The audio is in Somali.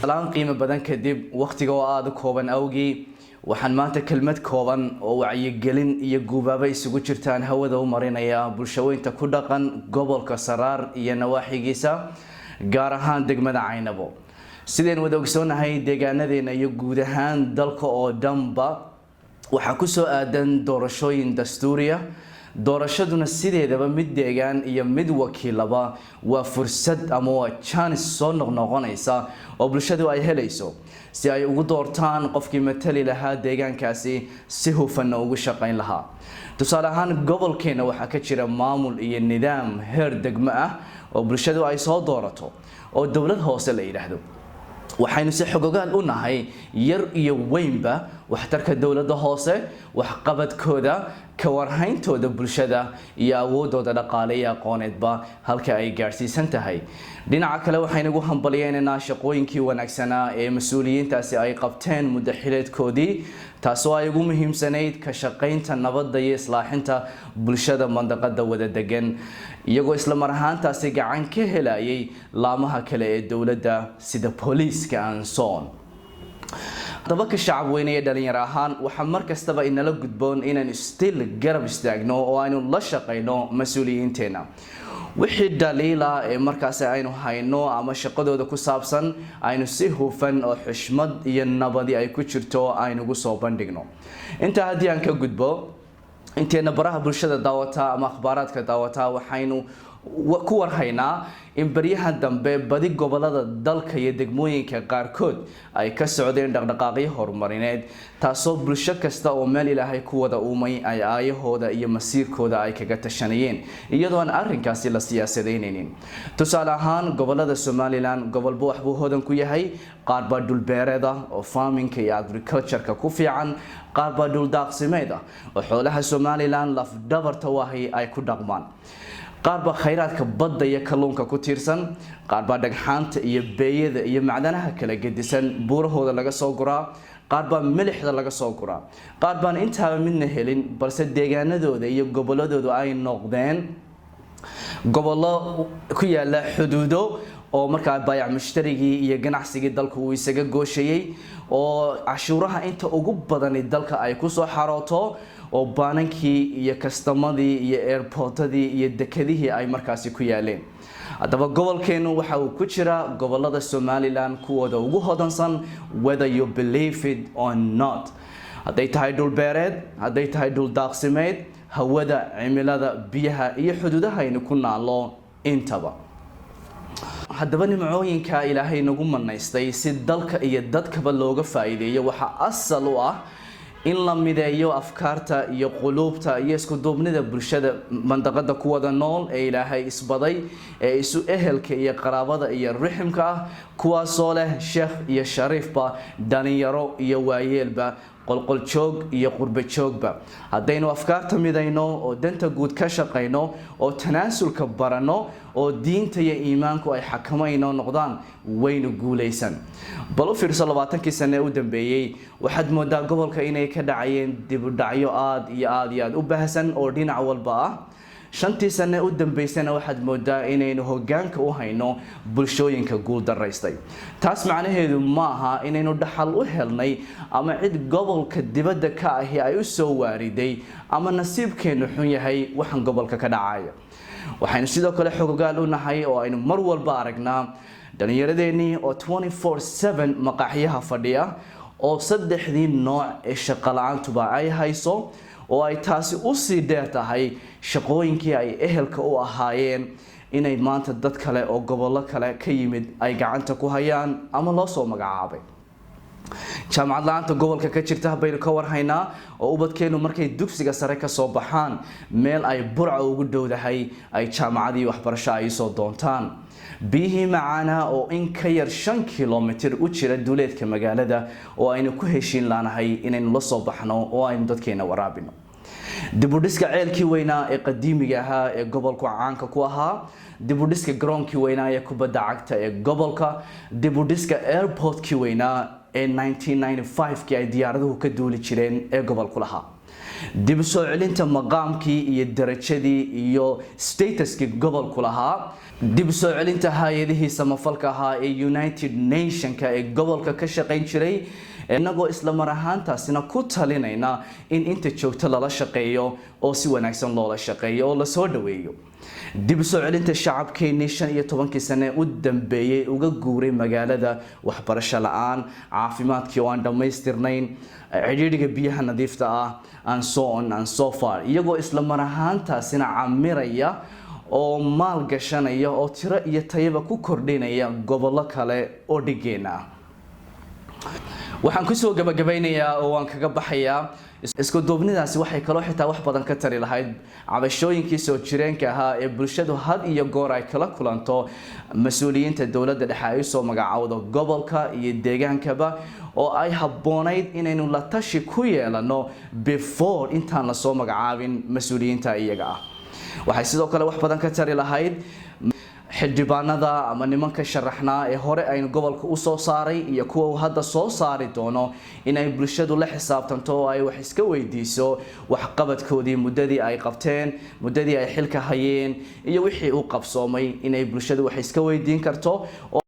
الآن قيمة بدن كدب وقت جواد كوبن أوجي waxaan maanta kelmad kooban oo wacyigelin iyo guubaaba isugu jirtaan hawada u marinaya bulshooyinka ku dhaqan gobolka Saraar iyo nawaaxigiisa gaar ahaan degmada Caynabo sideen wada ogsoonahay deegaanadeena iyo guud ahaan dalka oo dhanba waxa ku soo aadan doorashooyin dastuuriya doorashaduna sideedaba mid deegaan iyo mid wakiilaba waa fursad ama waa chance soo noqnoqonaysa oo bulshadu ay helayso si ay ugu doortaan qofkii matali lahaa deegaankaasi si hufan ugu shaqayn lahaa tusaale ahaan gobolkeena waxa ka jira maamul iyo nidaam heer degmo ah oo bulshadu ay soo doorato oo dawlad hoose la yiraahdo waxaynu si xogogaal u nahay yar iyo weynba waxtarka dawladda hoose wax qabadkooda ka warhayntooda bulshada iyo awoodooda dhaqaale iyo aqooneedba halka ay gaarsiisan tahay dhinaca kale waxaynu ugu hambalyeynaa shaqooyinkii wanaagsanaa ee mas'uuliyiintaasi ay qabteen muddo xileedkoodii taasoo ay ugu muhiimsanayd ka shaqaynta nabadda iyo islaaxinta bulshada mandaqada wada degan iyagoo isla mar ahaantaasi gacan ka helayay laamaha kale ee dawladda sida booliiska anson dabka shacab weynaye dhalinyaro ahaan waxa markastaba inala gudboon inaan still garab istaagno oo aynu la shaqeyno mas'uuliyiinteena wixii dhaliila ee markaas aynu hayno ama shaqadooda ku saabsan aynu si hufan oo xushmad iyo nabadi ay ku jirto aynu ugu soo bandhigno inta haddii aan ka gudbo inteena baraha bulshada daawata ama akhbaaraadka daawata waxaynu ku warhaynaa in baryahan dambe badi gobolada dalka iyo degmooyinka qaarkood ay ka socdeen dhaqdhaqaaqyo horumarineed taasoo bulsho kasta oo meel ilaahay ku wada uumay ay aayahooda iyo masiirkooda ay kaga tashanayeen iyadoo aan arrinkaasi la siyaasadeynaynin tusaale ahaan gobolada Somaliland gobolba wax buu hodan ku yahay qaar baa dhul beereed ah oo farmingka iyo agriculture-ka ku fiican qaar baa dhul daaqsimeed ah oo xoolaha Somaliland laf dhabarta wahay ay ku dhaqmaan qaar baa khayraadka badda iyo kalluunka ku tiirsan qaar baa dhagxaanta iyo beeyada iyo macdanaha kala gedisan buurahooda laga soo guraa qaar baa milixda laga soo guraa qaar baan intaaba midna helin balse deegaanadooda iyo goboladooda ay noqdeen gobollo ku yaala xuduudo oo markaa baayac mushtarigii iyo ganacsigii dalku uu isaga gooshayay oo cashuuraha inta ugu badan dalka ay ku soo xarooto oo baanankii iyo kastamadii iyo airportadii iyo dekadihii ay markaasi ku yaaleen hadaba gobolkeenu waxa uu ku jira gobolada Somaliland kuwooda ugu hodansan whether you believe it or not haday tahay dhul beereed haday tahay dhul daaqsimeed hawada cimilada biyaha iyo xuduudaha aynu ku naalo intaba hadaba nimcooyinka ilaahay nagu manaystay si dalka iyo dadkaba looga faa'iideeyo waxa asal u ah in la mideeyo afkaarta iyo quluubta iyo isku duubnida bulshada mandaqada ku wada nool ee ilaahay isbaday ee isu ehelka iyo qaraabada iyo riximka ah kuwaasoo leh sheekh iyo shariifba dhalinyaro iyo waayeelba qolqol joog iyo qurba joogba hadaynu afkaarta midayno oo danta guud ka shaqeyno oo tanaasulka barano oo diinta iyo iimaanku ay xakamayno noqdaan waynu guuleysan bal u fiirso 20 sano u dambeeyay waxaad moodaa gobolka inay ka dhacayeen dib u dhacyo aad u baahsan oo dhinac walba ah 5 sano u dambeysana waxaad moodaa inaynu hoggaanka u hayno bulshooyinka guul daraystay taas macnaheedu ma aha inaynu dhaxal u helnay ama cid gobolka dibadda ka ahi ay u soo waariday ama nasiibkeenu xun yahay waxan gobolka ka dhacaya waxaynu sidoo kale xogogaal u nahay oo aynu mar walba aragnaa dhalinyaradeenii oo 24/7 maqaaxiyaha fadhiya oo saddexdii nooc ee shaqo la'aantuba ay hayso oo ay taasi u sii dheer tahay shaqooyinkii ay ehelka u ahaayeen inay maanta dad kale oo gobollo kale ka yimid ay gacanta ku hayaan ama loo soo magacaabay jaamacad la'aanta gobolka ka jirta baynu ka warhaynaa oo ubadkeenu markay dugsiga sare ka soo baxaan meel ay burca ugu dhowdahay ay jaamacadii waxbarasho ay soo doontaan biyihii macaana oo in ka yar 5 kilomitir u jira duleedka magaalada oo aynu ku heshiin laanahay inaynu la soo baxno oo aynu dadkeena waraabino dib u dhiska ceelkii weynaa ee qadiimiga ahaa ee gobolku caanka ku ahaa dib u dhiska garoonkii weynaa ee kubadda cagta ee gobolka dib u dhiska airportkii weynaa ee 1995 kii ay diyaaraduhu ka duuli jireen ee gobolku lahaa dib u soo celinta maqaamkii iyo darajadii iyo statuskii gobolku lahaa, dib u soo celinta hay'adihii samafalka ahaa ee United Nationka ee gobolka ka shaqayn jiray, inagoo isla mar ahaantaasina ku talinayna in inta joogto lala shaqeeyo oo si wanaagsan loola shaqeeyo oo la soo dhaweeyo. dib u soo celinta shacabkeenii 15 sano u dambeeyay uga guuray magaalada, waxbarasho la'aan, caafimaadkii oo aan dhammaystirnayn, cidhiidhiga biyaha nadiifta ah, and so on and so far, iyagoo isla mar ahaantaasina camiraya oo maal gashanaya oo tiro iyo tayaba ku kordhinaya gobollo kale oo dhigeena ah. waxaan ku soo gabagabeynayaa oo aan kaga baxayaa isku duubnidaasi waxay kaloo xitaa wax badan ka tari lahayd cabashooyinkii soo jireenka ahaa ee bulshadu had iyo goor ay kala kulanto mas'uuliyiinta dawladda dhexe ay soo magacaawdo gobolka iyo deegaankaba, oo ay habboonayd inaynu la tashi ku yeelano before intaan la soo magacaabin mas'uuliyiinta iyaga ah. waxay sidoo kale wax badan ka tari lahayd xildhibaanada ama nimanka sharaxnaa ee hore aynu gobolka u soo saaray iyo kuwa uu hadda soo saari doono inay bulshadu la xisaabtanto oo ay wax iska weydiiso waxqabadkoodii muddadii ay qabteen, muddadii ay xilka hayeen iyo wixii uu qabsoomay, inay bulshadu wax iska weydiin karto oo